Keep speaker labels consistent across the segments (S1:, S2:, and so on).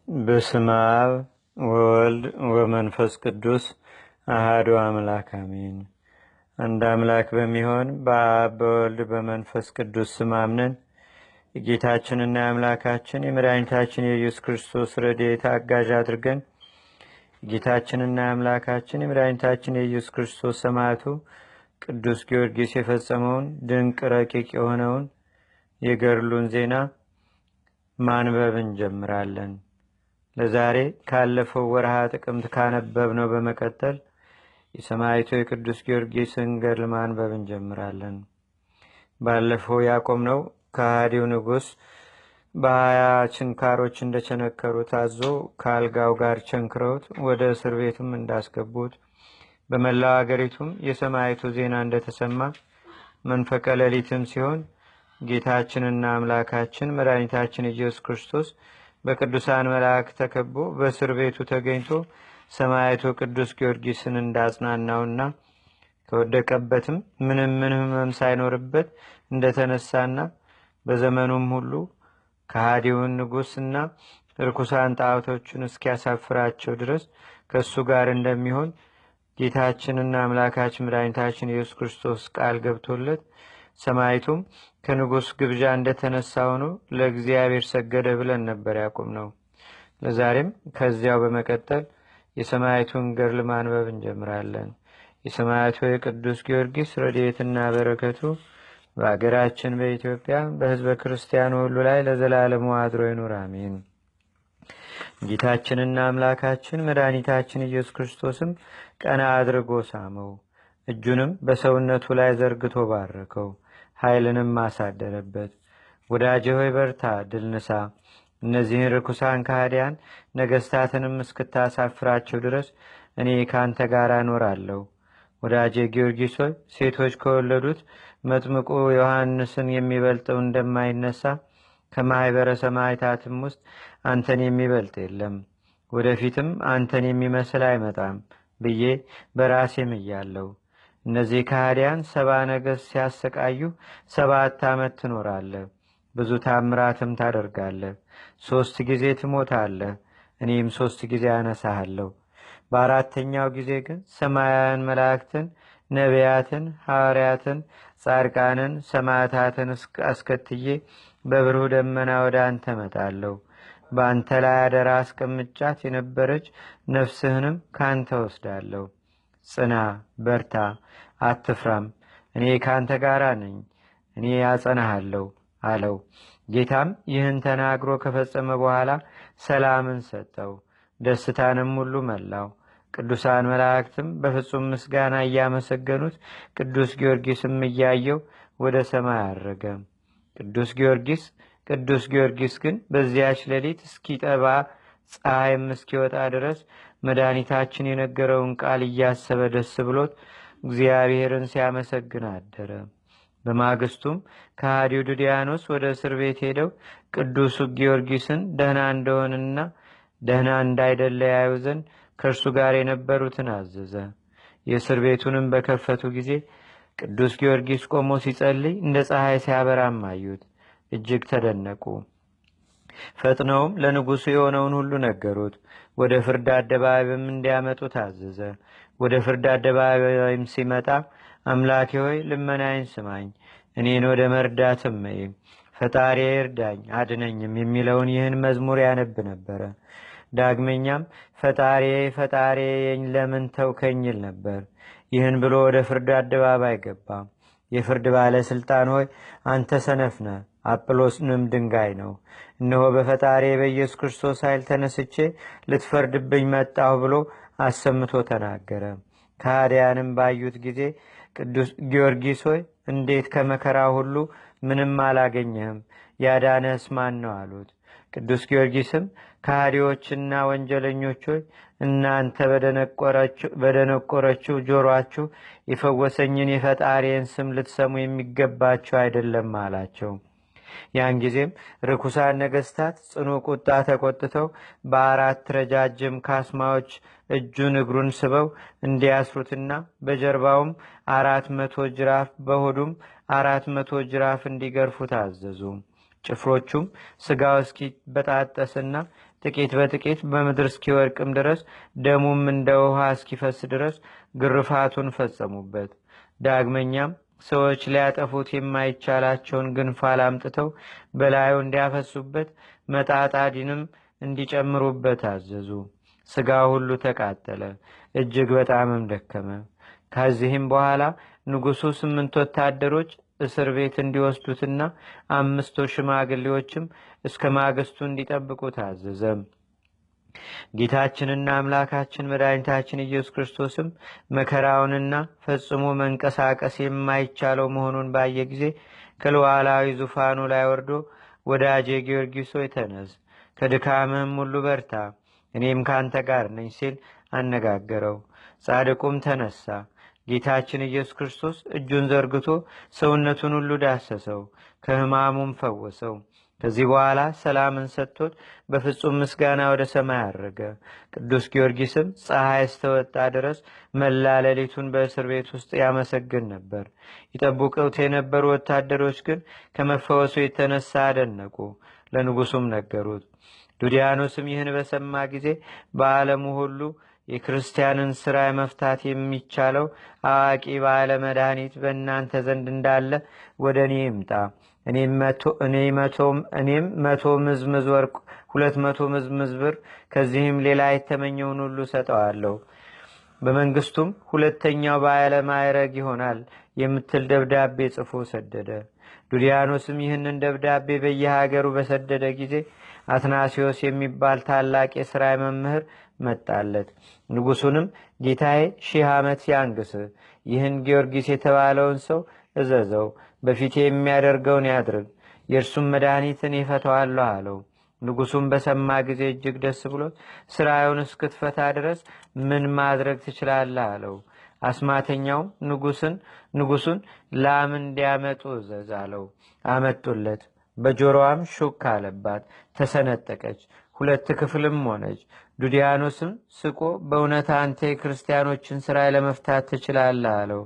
S1: በስመ አብ ወወልድ ወመንፈስ ቅዱስ አሐዱ አምላክ አሜን። አንድ አምላክ በሚሆን በአብ በወልድ በመንፈስ ቅዱስ ስም አምነን የጌታችንና የአምላካችን የመድኃኒታችን የኢየሱስ ክርስቶስ ረድኤት አጋዥ አድርገን የጌታችንና የአምላካችን የመድኃኒታችን የኢየሱስ ክርስቶስ ሰማዕቱ ቅዱስ ጊዮርጊስ የፈጸመውን ድንቅ ረቂቅ የሆነውን የገድሉን ዜና ማንበብ እንጀምራለን። ለዛሬ ካለፈው ወርሃ ጥቅምት ካነበብነው በመቀጠል የሰማዕቱ የቅዱስ ጊዮርጊስን ገድል ማንበብ እንጀምራለን። ባለፈው ያቆምነው ከሃዲው ንጉሥ በ20 ችንካሮች እንደቸነከሩት አዞ ከአልጋው ጋር ቸንክረውት ወደ እስር ቤትም እንዳስገቡት በመላው አገሪቱም የሰማዕቱ ዜና እንደተሰማ መንፈቀ ሌሊትም ሲሆን ጌታችንና አምላካችን መድኃኒታችን ኢየሱስ ክርስቶስ በቅዱሳን መላእክት ተከቦ በእስር ቤቱ ተገኝቶ ሰማዕቱ ቅዱስ ጊዮርጊስን እንዳጽናናውና ከወደቀበትም ምንም ሕመም ሳይኖርበት እንደተነሳና በዘመኑም ሁሉ ከሃዲውን ንጉሥና ርኩሳን ጣዖቶቹን እስኪያሳፍራቸው ድረስ ከእሱ ጋር እንደሚሆን ጌታችንና አምላካችን መድኃኒታችን ኢየሱስ ክርስቶስ ቃል ገብቶለት ሰማዕቱም ከንጉሥ ግብዣ እንደተነሳ ሆኖ ለእግዚአብሔር ሰገደ ብለን ነበር ያቆምነው። ለዛሬም ከዚያው በመቀጠል የሰማዕቱን ገድል ማንበብ እንጀምራለን። የሰማዕቱ የቅዱስ ጊዮርጊስ ረድኤትና በረከቱ በአገራችን በኢትዮጵያ በሕዝበ ክርስቲያኑ ሁሉ ላይ ለዘላለሙ አድሮ ይኑር፣ አሜን። ጌታችንና አምላካችን መድኃኒታችን ኢየሱስ ክርስቶስም ቀና አድርጎ ሳመው፣ እጁንም በሰውነቱ ላይ ዘርግቶ ባረከው፣ ኃይልንም አሳደረበት። ወዳጄ ሆይ በርታ፣ ድል ንሳ፣ እነዚህን ርኩሳን ከሃዲያን ነገሥታትንም እስክታሳፍራቸው ድረስ እኔ ካንተ ጋር እኖራለሁ። ወዳጄ ጊዮርጊስ ሆይ ሴቶች ከወለዱት መጥምቁ ዮሐንስን የሚበልጠው እንደማይነሳ ከማኅበረ ሰማዕታትም ውስጥ አንተን የሚበልጥ የለም፣ ወደፊትም አንተን የሚመስል አይመጣም ብዬ በራሴ ምያለሁ። እነዚህ ከሃዲያን 70 ነገሥት ሲያሰቃዩ 7 ዓመት ትኖራለህ፣ ብዙ ታምራትም ታደርጋለህ። 3 ጊዜ ትሞታለህ፣ እኔም 3 ጊዜ አነሳሃለሁ። በአራተኛው ጊዜ ግን ሰማያውያን መላእክትን፣ ነቢያትን፣ ሐዋርያትን፣ ጻድቃንን፣ ሰማዕታትን አስከትዬ በብሩህ ደመና ወደ አንተ መጣለሁ። በአንተ ላይ አደራ አስቀምጫት የነበረች ነፍስህንም ካንተ ወስዳለሁ። ጽና፣ በርታ፣ አትፍራም፣ እኔ ካንተ ጋር ነኝ፣ እኔ ያጸናሃለሁ አለው። ጌታም ይህን ተናግሮ ከፈጸመ በኋላ ሰላምን ሰጠው፣ ደስታንም ሁሉ መላው። ቅዱሳን መላእክትም በፍጹም ምስጋና እያመሰገኑት ቅዱስ ጊዮርጊስም እያየው ወደ ሰማይ አረገ። ቅዱስ ጊዮርጊስ ግን በዚያች ሌሊት እስኪጠባ ፀሐይም እስኪወጣ ድረስ መድኃኒታችን የነገረውን ቃል እያሰበ ደስ ብሎት እግዚአብሔርን ሲያመሰግን አደረ። በማግስቱም ከሃዲው ድዲያኖስ ወደ እስር ቤት ሄደው ቅዱስ ጊዮርጊስን ደህና እንደሆንና ደህና እንዳይደለ ያዩ ዘንድ ከእርሱ ጋር የነበሩትን አዘዘ። የእስር ቤቱንም በከፈቱ ጊዜ ቅዱስ ጊዮርጊስ ቆሞ ሲጸልይ እንደ ፀሐይ ሲያበራም አዩት፣ እጅግ ተደነቁ። ፈጥነውም ለንጉሡ የሆነውን ሁሉ ነገሩት። ወደ ፍርድ አደባባይም እንዲያመጡት አዘዘ። ወደ ፍርድ አደባባይም ሲመጣ አምላኬ ሆይ ልመናዬን ስማኝ፣ እኔን ወደ መርዳትም ፈጣሪ እርዳኝ አድነኝም የሚለውን ይህን መዝሙር ያነብ ነበረ። ዳግመኛም ፈጣሪ ለምን ተውከኝ ይል ነበር። ይህን ብሎ ወደ ፍርድ አደባባይ ገባ። የፍርድ ባለስልጣን ሆይ አንተ ሰነፍ ነህ፣ አጵሎስንም ድንጋይ ነው። እነሆ በፈጣሪ በኢየሱስ ክርስቶስ ኃይል ተነስቼ ልትፈርድብኝ መጣሁ ብሎ አሰምቶ ተናገረ። ከሃዲያንም ባዩት ጊዜ ቅዱስ ጊዮርጊስ ሆይ እንዴት ከመከራ ሁሉ ምንም አላገኘህም? ያዳነህስ ማን ነው አሉት። ቅዱስ ጊዮርጊስም ከሃዲዎችና ወንጀለኞች ሆይ እናንተ በደነቆረችው ጆሮአችሁ የፈወሰኝን የፈጣሪን ስም ልትሰሙ የሚገባችሁ አይደለም አላቸው። ያን ጊዜም ርኩሳን ነገሥታት ጽኑ ቁጣ ተቆጥተው በ4 ረጃጅም ካስማዎች እጁን እግሩን ስበው እንዲያስሩትና በጀርባውም 400 ጅራፍ በሆዱም 400 ጅራፍ እንዲገርፉ ታዘዙ። ጭፍሮቹም ስጋው እስኪበጣጠስና ጥቂት በጥቂት በምድር እስኪወድቅም ድረስ ደሙም እንደ ውሃ እስኪፈስ ድረስ ግርፋቱን ፈጸሙበት። ዳግመኛም ሰዎች ሊያጠፉት የማይቻላቸውን ግንፋል አምጥተው በላዩ እንዲያፈሱበት መጣጣዲንም እንዲጨምሩበት አዘዙ። ስጋ ሁሉ ተቃጠለ፣ እጅግ በጣምም ደከመ። ከዚህም በኋላ ንጉሡ 8 ወታደሮች እስር ቤት እንዲወስዱትና 5 ሽማግሌዎችም እስከ ማግስቱ እንዲጠብቁት አዘዘ። ጌታችንና አምላካችን መድኃኒታችን ኢየሱስ ክርስቶስም መከራውንና ፈጽሞ መንቀሳቀስ የማይቻለው መሆኑን ባየ ጊዜ ከሉዓላዊ ዙፋኑ ላይ ወርዶ ወዳጄ ጊዮርጊስ ሆይ ተነስ፣ ከድካምህም ሁሉ በርታ፣ እኔም ካንተ ጋር ነኝ ሲል አነጋገረው። ጻድቁም ተነሳ። ጌታችን ኢየሱስ ክርስቶስ እጁን ዘርግቶ ሰውነቱን ሁሉ ዳሰሰው፣ ከሕማሙም ፈወሰው። ከዚህ በኋላ ሰላምን ሰጥቶት በፍጹም ምስጋና ወደ ሰማይ አረገ። ቅዱስ ጊዮርጊስም ፀሐይ እስተወጣ ድረስ መላ ሌሊቱን በእስር ቤት ውስጥ ያመሰግን ነበር። ይጠብቁት የነበሩ ወታደሮች ግን ከመፈወሱ የተነሳ አደነቁ፣ ለንጉሱም ነገሩት። ዱዲያኖስም ይህን በሰማ ጊዜ በዓለሙ ሁሉ የክርስቲያንን ሥራ መፍታት የሚቻለው አዋቂ ባለ መድኃኒት በእናንተ ዘንድ እንዳለ ወደ እኔ ይምጣ፣ እኔም 100 ምዝምዝ ወርቅ፣ 200 ምዝምዝ ብር፣ ከዚህም ሌላ የተመኘውን ሁሉ ሰጠዋለሁ፣ በመንግስቱም ሁለተኛው ባለ ማዕረግ ይሆናል የምትል ደብዳቤ ጽፎ ሰደደ። ዱዲያኖስም ይህንን ደብዳቤ በየሀገሩ በሰደደ ጊዜ አትናሲዮስ የሚባል ታላቅ የሥራይ መምህር መጣለት። ንጉሡንም ጌታዬ 1000 ዓመት ያንግስ፣ ይህን ጊዮርጊስ የተባለውን ሰው እዘዘው፣ በፊቴ የሚያደርገውን ያድርግ፣ የእርሱም መድኃኒትን ይፈተዋለሁ አለው። ንጉሡም በሰማ ጊዜ እጅግ ደስ ብሎት ሥራዩን እስክትፈታ ድረስ ምን ማድረግ ትችላለህ አለው። አስማተኛውም ንጉሡን ላም እንዲያመጡ እዘዝ አለው። አመጡለት። በጆሮዋም ሹክ አለባት፣ ተሰነጠቀች፣ 2 ክፍልም ሆነች። ዱዲያኖስም ስቆ በእውነት አንተ የክርስቲያኖችን ሥራ ለመፍታት ትችላለህ አለው።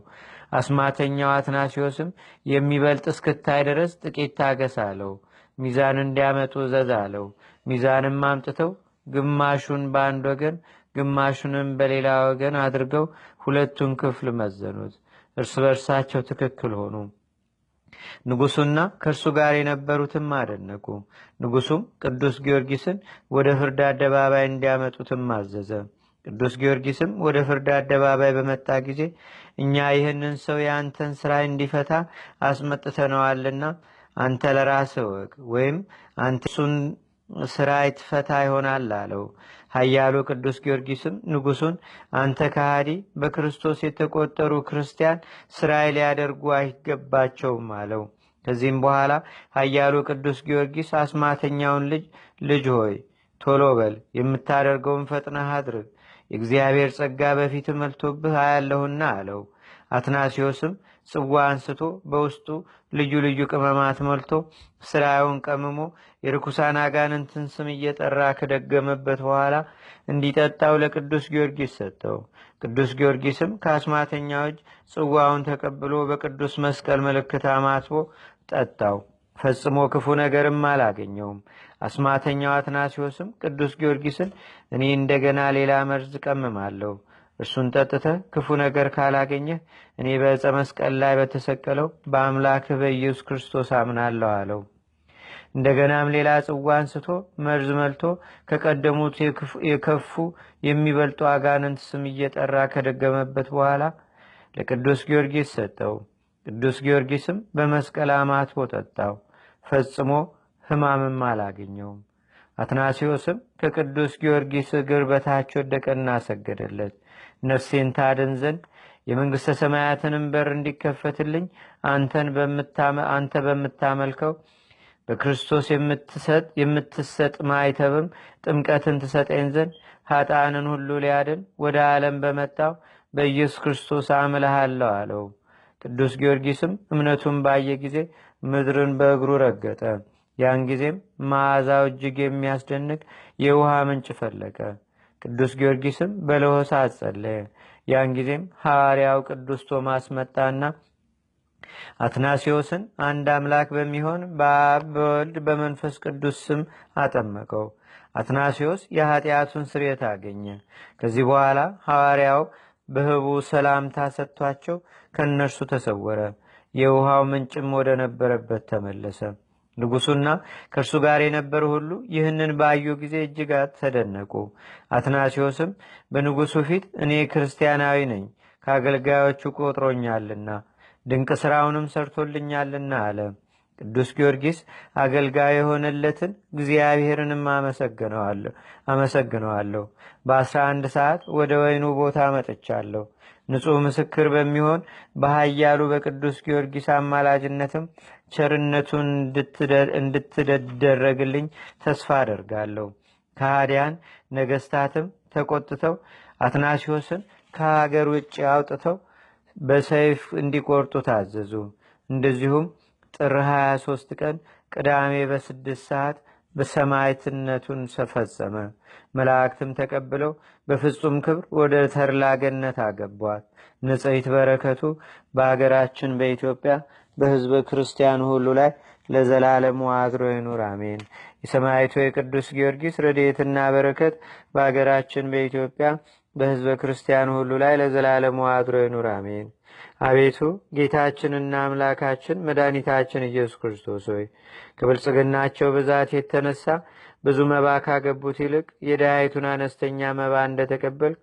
S1: አስማተኛው አትናሲዮስም የሚበልጥ እስክታይ ድረስ ጥቂት ታገስ አለው። ሚዛን እንዲያመጡ እዘዝ አለው። ሚዛንም አምጥተው ግማሹን በአንድ ወገን ግማሹንም በሌላ ወገን አድርገው 2ቱን ክፍል መዘኑት። እርስ በርሳቸው ትክክል ሆኑ። ንጉሡና ከእርሱ ጋር የነበሩትም አደነቁ። ንጉሡም ቅዱስ ጊዮርጊስን ወደ ፍርድ አደባባይ እንዲያመጡትም አዘዘ። ቅዱስ ጊዮርጊስም ወደ ፍርድ አደባባይ በመጣ ጊዜ እኛ ይህንን ሰው የአንተን ሥራ እንዲፈታ አስመጥተነዋልና አንተ ለራስህ ወቅ፣ ወይም አንተ እሱን ሥራ ይትፈታ ይሆናል አለው። ኃያሉ ቅዱስ ጊዮርጊስም ንጉሡን አንተ ከሃዲ፣ በክርስቶስ የተቆጠሩ ክርስቲያን ሥራይ ሊያደርጉ አይገባቸውም አለው። ከዚህም በኋላ ኃያሉ ቅዱስ ጊዮርጊስ አስማተኛውን ልጅ ሆይ ቶሎ በል፣ የምታደርገውን ፈጥነህ አድርግ፣ የእግዚአብሔር ጸጋ በፊት መልቶብህ አያለሁና አለው። አትናሲዮስም ጽዋ አንስቶ በውስጡ ልዩ ልዩ ቅመማት መልቶ ሥራዩን ቀምሞ የርኩሳን አጋንንትን ስም እየጠራ ከደገመበት በኋላ እንዲጠጣው ለቅዱስ ጊዮርጊስ ሰጠው። ቅዱስ ጊዮርጊስም ከአስማተኛው እጅ ጽዋውን ተቀብሎ በቅዱስ መስቀል ምልክት አማትቦ ጠጣው። ፈጽሞ ክፉ ነገርም አላገኘውም። አስማተኛው አትናሲዮስም ቅዱስ ጊዮርጊስን እኔ እንደገና ሌላ መርዝ ቀምማለሁ፣ እርሱን ጠጥተህ ክፉ ነገር ካላገኘህ እኔ በዕፀ መስቀል ላይ በተሰቀለው በአምላክህ በኢየሱስ ክርስቶስ አምናለሁ አለው። እንደገናም ሌላ ጽዋ አንስቶ መርዝ መልቶ ከቀደሙት የከፉ የሚበልጡ አጋንንት ስም እየጠራ ከደገመበት በኋላ ለቅዱስ ጊዮርጊስ ሰጠው። ቅዱስ ጊዮርጊስም በመስቀል አማትቦ ጠጣው። ፈጽሞ ሕማምም አላገኘውም። አትናሲዮስም ከቅዱስ ጊዮርጊስ እግር በታች ወደቀና ሰገደለት። ነፍሴን ታድን ዘንድ የመንግሥተ ሰማያትንም በር እንዲከፈትልኝ አንተ በምታመልከው በክርስቶስ የምትሰጥ ማይተብም ጥምቀትን ትሰጠኝ ዘንድ ኃጣንን ሁሉ ሊያድን ወደ ዓለም በመጣው በኢየሱስ ክርስቶስ አምልሃለሁ አለው። ቅዱስ ጊዮርጊስም እምነቱን ባየ ጊዜ ምድርን በእግሩ ረገጠ። ያን ጊዜም መዓዛው እጅግ የሚያስደንቅ የውሃ ምንጭ ፈለቀ። ቅዱስ ጊዮርጊስም በለሆሳስ ጸለየ። ያን ጊዜም ሐዋርያው ቅዱስ ቶማስ መጣና አትናሲዮስን አንድ አምላክ በሚሆን በአብ በወልድ በመንፈስ ቅዱስ ስም አጠመቀው። አትናሲዮስ የኃጢአቱን ስርየት አገኘ። ከዚህ በኋላ ሐዋርያው በህቡ ሰላምታ ሰጥቷቸው ከእነርሱ ተሰወረ። የውሃው ምንጭም ወደ ነበረበት ተመለሰ። ንጉሱና ከእርሱ ጋር የነበሩ ሁሉ ይህንን ባዩ ጊዜ እጅግ ተደነቁ። አትናሲዮስም በንጉሱ ፊት እኔ ክርስቲያናዊ ነኝ፣ ከአገልጋዮቹ ቆጥሮኛልና ድንቅ ሥራውንም ሰርቶልኛልና አለ። ቅዱስ ጊዮርጊስ አገልጋይ የሆነለትን እግዚአብሔርንም አመሰግነዋለሁ። በ11 ሰዓት ወደ ወይኑ ቦታ መጥቻለሁ። ንጹሕ ምስክር በሚሆን በኃያሉ በቅዱስ ጊዮርጊስ አማላጅነትም ቸርነቱን እንድትደረግልኝ ተስፋ አደርጋለሁ። ከሃዲያን ነገስታትም ተቆጥተው አትናሲዮስን ከሀገር ውጭ አውጥተው በሰይፍ እንዲቆርጡ ታዘዙ። እንደዚሁም ጥር 23 ቀን ቅዳሜ በ6 ሰዓት በሰማዕትነቱን ፈጸመ። መላእክትም ተቀብለው በፍጹም ክብር ወደ ተድላ ገነት አገቧት። ንጽሕት በረከቱ በአገራችን በኢትዮጵያ በሕዝበ ክርስቲያኑ ሁሉ ላይ ለዘላለሙ አድሮ ይኑር፣ አሜን። የሰማዕቱ የቅዱስ ጊዮርጊስ ረድኤትና በረከት በአገራችን በኢትዮጵያ በሕዝበ ክርስቲያኑ ሁሉ ላይ ለዘላለሙ አድሮ ይኑር፣ አሜን። አቤቱ ጌታችንና አምላካችን መድኃኒታችን ኢየሱስ ክርስቶስ ሆይ ከብልጽግናቸው ብዛት የተነሳ ብዙ መባ ካገቡት ይልቅ የድሃይቱን አነስተኛ መባ እንደተቀበልክ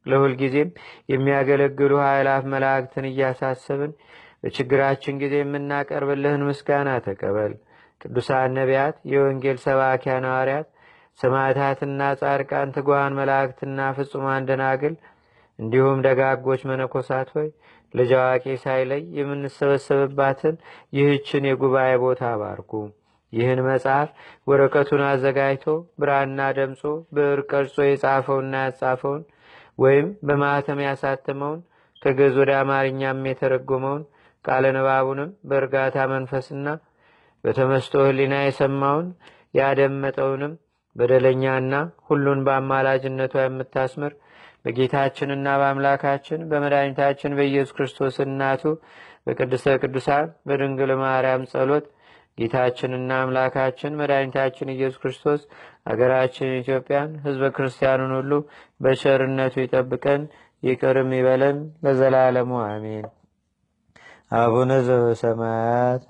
S1: ለሁልጊዜም የሚያገለግሉ ኃይላት መላእክትን እያሳሰብን በችግራችን ጊዜ የምናቀርብልህን ምስጋና ተቀበል። ቅዱሳን ነቢያት፣ የወንጌል ሰባኪያን ሐዋርያት፣ ሰማዕታትና ጻድቃን፣ ትጉሃን መላእክትና ፍጹማን ደናግል እንዲሁም ደጋጎች መነኮሳት ሆይ ልጅ አዋቂ ሳይለይ የምንሰበሰብባትን ይህችን የጉባኤ ቦታ አባርኩ። ይህን መጽሐፍ ወረቀቱን አዘጋጅቶ ብራና ደምጾ ብዕር ቀርጾ የጻፈውና ያጻፈውን ወይም በማኅተም ያሳተመውን ከግዕዝ ወደ አማርኛም የተረጎመውን ቃለ ንባቡንም በእርጋታ መንፈስና በተመስጦ ሕሊና የሰማውን ያደመጠውንም በደለኛና ሁሉን በአማላጅነቷ የምታስምር በጌታችንና በአምላካችን በመድኃኒታችን በኢየሱስ ክርስቶስ እናቱ በቅድስተ ቅዱሳን በድንግል ማርያም ጸሎት ጌታችንና አምላካችን መድኃኒታችን ኢየሱስ ክርስቶስ አገራችን ኢትዮጵያን ሕዝበ ክርስቲያኑን ሁሉ በቸርነቱ ይጠብቀን፣ ይቅርም ይበለን ለዘላለሙ አሜን። አቡነ ዘበሰማያት